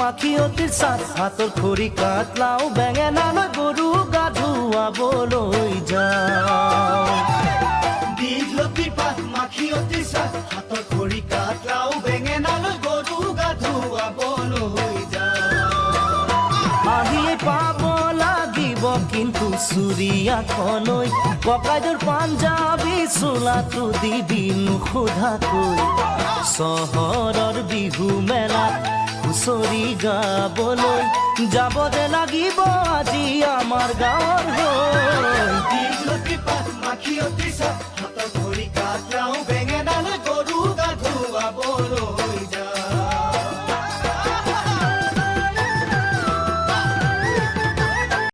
মাখিয়তিৰ চাত হাতৰ খৰি কাটলাও বেঙেনালৈ গৰু গা ধুৱাবলৈ যাওঁ দীঘলতিৰ পাত মাখিয়তিৰ চাত হাতৰ খৰি কাটলাও বেঙেনালৈ গৰু গা ধুৱাবলৈ যাওঁ আহিয়ে পাব লাগিব কিন্তু চুৰিয়াখনৈ ককাইদেউৰ পাঞ্জাবী চোলাটো দিবি নোসোধাকৈ চহৰৰ বিহু মেলাত হুঁচৰি গাবলৈ যাব যে লাগিব আজি আমাৰ গাঁৱৰ